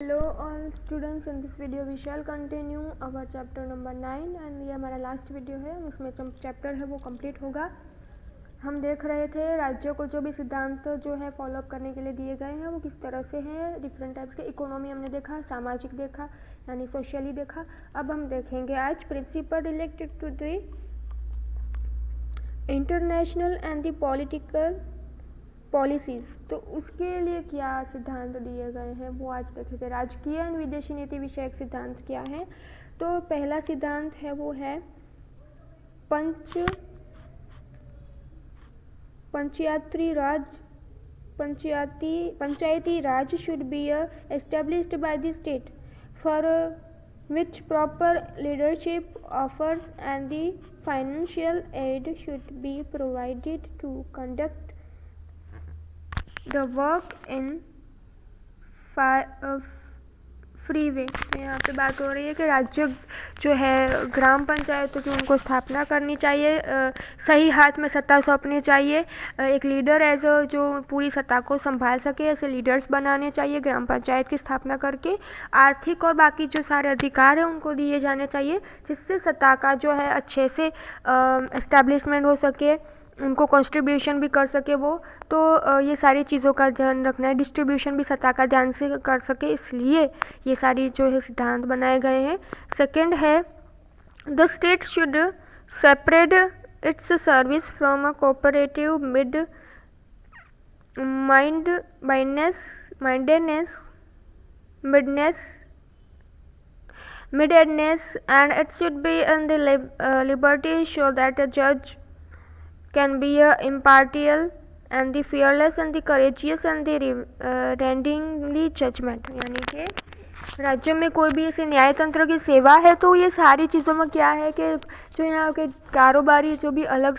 Hello all students, in this video we shall continue our chapter number 9 and ये हमारा last video है। उसमें chapter है वो कंप्लीट होगा। हम देख रहे थे राज्यों को जो भी सिद्धांत जो है फॉलोअप करने के लिए दिए गए हैं वो किस तरह से हैं। डिफरेंट टाइप्स के इकोनॉमी हमने देखा, सामाजिक देखा यानी सोशली देखा। अब हम देखेंगे आज principle related to the international and the political policies. तो उसके लिए क्या सिद्धांत दिए गए हैं वो आज देखेंगे। राजकीय एवं विदेशी नीति विषयक सिद्धांत क्या है। तो पहला सिद्धांत है वो है Panchayati Raj should be established by the state for which proper leadership offers and the financial aid should be provided to conduct the work in free way. यहाँ पे बात हो रही है कि राज्य जो है ग्राम पंचायतों की उनको स्थापना करनी चाहिए, सही हाथ में सत्ता सौंपनी चाहिए, एक लीडर एज जो पूरी सत्ता को संभाल सके ऐसे लीडर्स बनाने चाहिए ग्राम पंचायत की स्थापना करके। आर्थिक और बाकी जो सारे अधिकार हैं उनको दिए जाने चाहिए जिससे सत्ता का जो है अच्छे से एस्टैब्लिशमेंट हो सके, उनको कंट्रीब्यूशन भी कर सके वो। तो ये सारी चीज़ों का ध्यान रखना है, डिस्ट्रीब्यूशन भी सत्ता का ध्यान से कर सके, इसलिए ये सारी जो है सिद्धांत बनाए गए हैं। सेकंड है the state should separate it's service from a cooperative midness and it should be in the liberty so that a judge can be impartial and the fearless and the courageous and the rendingly judgment। यानी कि राज्यों में कोई भी ऐसे न्याय तंत्र की सेवा है तो ये सारी चीज़ों में क्या है कि जो यहाँ के कारोबारी जो भी अलग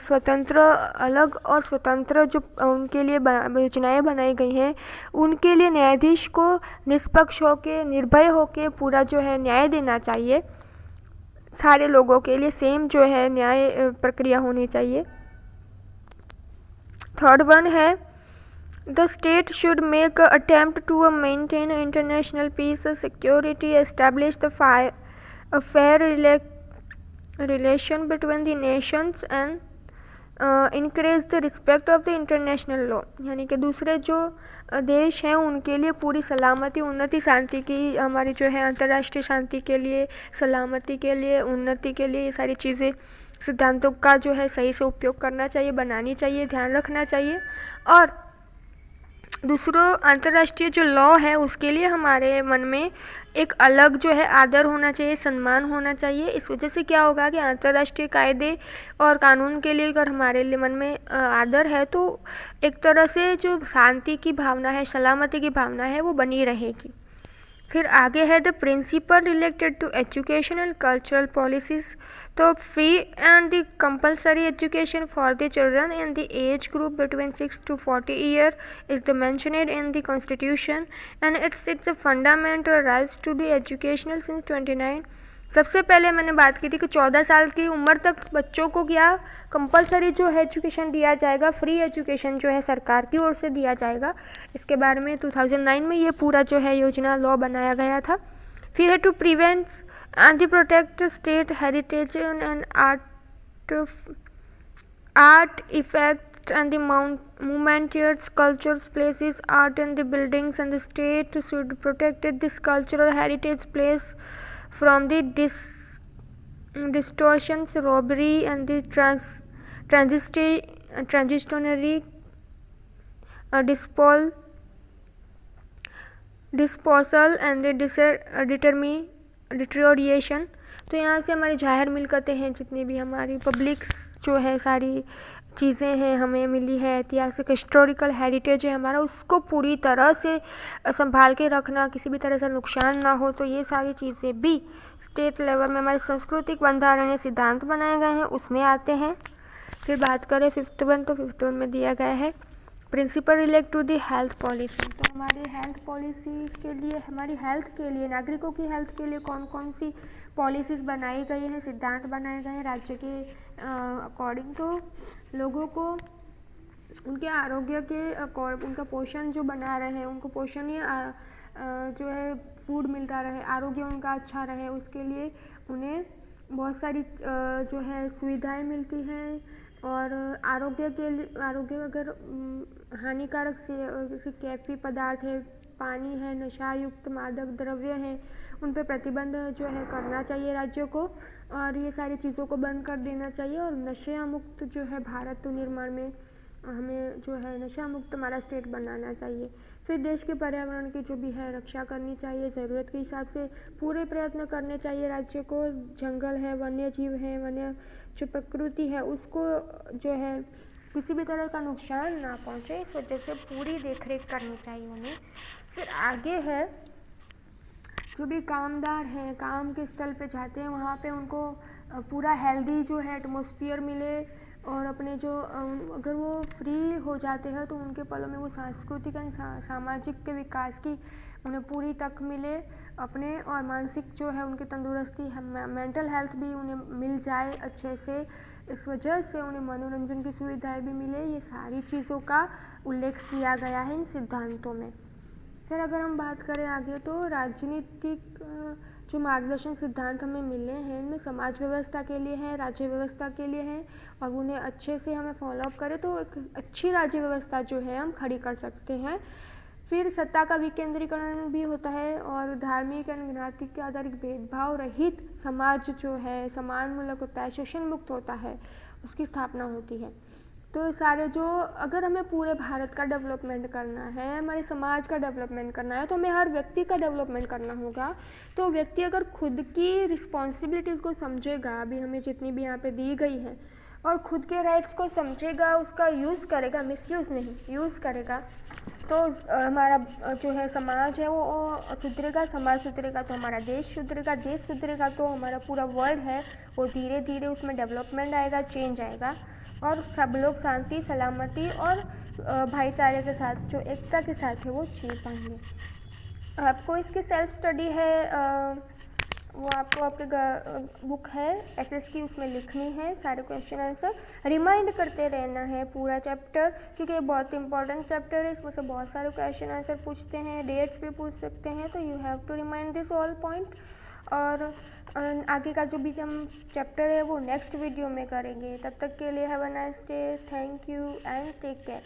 और स्वतंत्र जो उनके लिए योजनाएँ बनाई गई हैं उनके लिए न्यायाधीश को निष्पक्ष होके निर्भय होके पूरा जो है न्याय देना चाहिए। सारे लोगों के लिए सेम जो है न्याय प्रक्रिया होनी चाहिए। थर्ड वन है the state should make attempt to maintain international peace security, establish the fair relation between the nations and increase the respect of the international law. यानी कि दूसरे जो देश हैं उनके लिए पूरी सलामती, उन्नति, शांति की, हमारी जो है अंतर्राष्ट्रीय शांति के लिए, सलामती के लिए, उन्नति के लिए ये सारी चीज़ें सिद्धांतों का जो है सही से उपयोग करना चाहिए, बनानी चाहिए, ध्यान रखना चाहिए। और दूसरों अंतर्राष्ट्रीय जो लॉ है उसके लिए हमारे मन में एक अलग जो है आदर होना चाहिए, सम्मान होना चाहिए। इस वजह से क्या होगा कि अंतर्राष्ट्रीय कायदे और कानून के लिए अगर हमारे लिए मन में आदर है तो एक तरह से जो शांति की भावना है, सलामती की भावना है वो बनी रहेगी। फिर आगे है the principle related to education and cultural policies. तो free and the compulsory education for the children in the age group between 6 to 40 year is the mentioned in the constitution and it's a fundamental rights to the educational since 29। सबसे पहले मैंने बात की थी कि 14 साल की उम्र तक बच्चों को क्या कंपलसरी जो है एजुकेशन दिया जाएगा, फ्री एजुकेशन जो है सरकार की ओर से दिया जाएगा। इसके बारे में 2009 में ये पूरा जो है योजना लॉ बनाया गया था। फिर है to prevent and protect state heritage and art effect and the monumental sculptures, places, art and the buildings, and the state should protect this cultural heritage place from the distortions, robbery and the transitionary disposal and the deterioration। तो यहाँ से हमारी जाहिर मिलकतें हैं, जितनी भी हमारी public जो है सारी चीज़ें हैं हमें मिली है, ऐतिहासिक हिस्टोरिकल हेरिटेज है हमारा, उसको पूरी तरह से संभाल के रखना, किसी भी तरह से नुकसान ना हो। तो ये सारी चीज़ें भी स्टेट लेवल में हमारे सांस्कृतिक बंधारणीय सिद्धांत बनाए गए हैं उसमें आते हैं। फिर बात करें फिफ्थ वन में दिया गया है principle relate to the health policy. तो हमारी हेल्थ पॉलिसी के लिए, हमारी हेल्थ के लिए, नागरिकों की हेल्थ के लिए कौन कौन सी पॉलिसीज़ बनाई गई हैं, सिद्धांत बनाए गए हैं राज्य के अकॉर्डिंग। तो लोगों को उनके आरोग्य के उनका पोषण जो बना रहे हैं, उनको पोषणीय जो है फूड मिलता रहे, आरोग्य उनका अच्छा रहे, उसके लिए उन्हें बहुत सारी जो है सुविधाएं मिलती हैं। और आरोग्य अगर हानिकारक से जैसे कैफी पदार्थ है, पानी है, नशा युक्त मादक द्रव्य हैं, उन पर प्रतिबंध जो है करना चाहिए राज्यों को, और ये सारी चीज़ों को बंद कर देना चाहिए। और नशा मुक्त जो है भारत निर्माण में हमें जो है नशा मुक्त हमारा स्टेट बनाना चाहिए। फिर देश के पर्यावरण की जो भी है रक्षा करनी चाहिए, ज़रूरत के हिसाब से पूरे प्रयत्न करने चाहिए राज्य को। जंगल है, वन्य जीव है, वन्य जो प्रकृति है उसको जो है किसी भी तरह का नुकसान ना पहुँचे, इस वजह से पूरी देखरेख करनी चाहिए उन्हें। फिर आगे है जो भी कामदार हैं, काम के स्थल पे जाते हैं, वहाँ पे उनको पूरा हेल्दी जो है एटमॉस्फेयर मिले, और अपने जो अगर वो फ्री हो जाते हैं तो उनके पलों में वो सांस्कृतिक एंड सामाजिक के विकास की उन्हें पूरी तक मिले अपने, और मानसिक जो है उनकी तंदुरुस्ती, मेंटल हेल्थ भी उन्हें मिल जाए अच्छे से, इस वजह से उन्हें मनोरंजन की सुविधाएं भी मिले। ये सारी चीज़ों का उल्लेख किया गया है इन सिद्धांतों में। फिर अगर हम बात करें आगे तो राजनीतिक जो मार्गदर्शन सिद्धांत हमें मिले हैं इनमें समाज व्यवस्था के लिए हैं, राज्य व्यवस्था के लिए हैं, और उन्हें अच्छे से हमें फॉलोअप करें तो एक अच्छी राज्य व्यवस्था जो है हम खड़ी कर सकते हैं। फिर सत्ता का विकेंद्रीकरण भी होता है, और धार्मिक एवं ज्ञाति के आधारित भेदभाव रहित समाज जो है सम्मानमूलक होता है, शोषण मुक्त होता है, उसकी स्थापना होती है। तो सारे जो अगर हमें पूरे भारत का डेवलपमेंट करना है, हमारे समाज का डेवलपमेंट करना है, तो हमें हर व्यक्ति का डेवलपमेंट करना होगा। तो व्यक्ति अगर खुद की रिस्पॉन्सिबिलिटीज़ को समझेगा, अभी हमें जितनी भी यहाँ पे दी गई है, और खुद के राइट्स को समझेगा, उसका यूज़ करेगा, मिसयूज़ नहीं, यूज़ करेगा, तो हमारा जो है समाज है वो सुधरेगा, समाज सुधरेगा तो हमारा देश सुधरेगा, देश सुधरेगा तो हमारा पूरा वर्ल्ड है वो धीरे धीरे उसमें डेवलपमेंट आएगा, चेंज आएगा, और सब लोग शांति, सलामती और भाईचारे के साथ, जो एकता के साथ है वो जी पाएंगे। आपको इसकी सेल्फ स्टडी है, वो आपको आपके बुक है एसएस की, उसमें लिखनी है सारे क्वेश्चन आंसर, रिमाइंड करते रहना है पूरा चैप्टर, क्योंकि ये बहुत इंपॉर्टेंट चैप्टर है, इसमें से बहुत सारे क्वेश्चन आंसर पूछते हैं, डेट्स भी पूछ सकते हैं, तो you have to remind this all point. और आगे का जो भी हम चैप्टर है वो नेक्स्ट वीडियो में करेंगे। तब तक के लिए have a nice day, thank you and take care.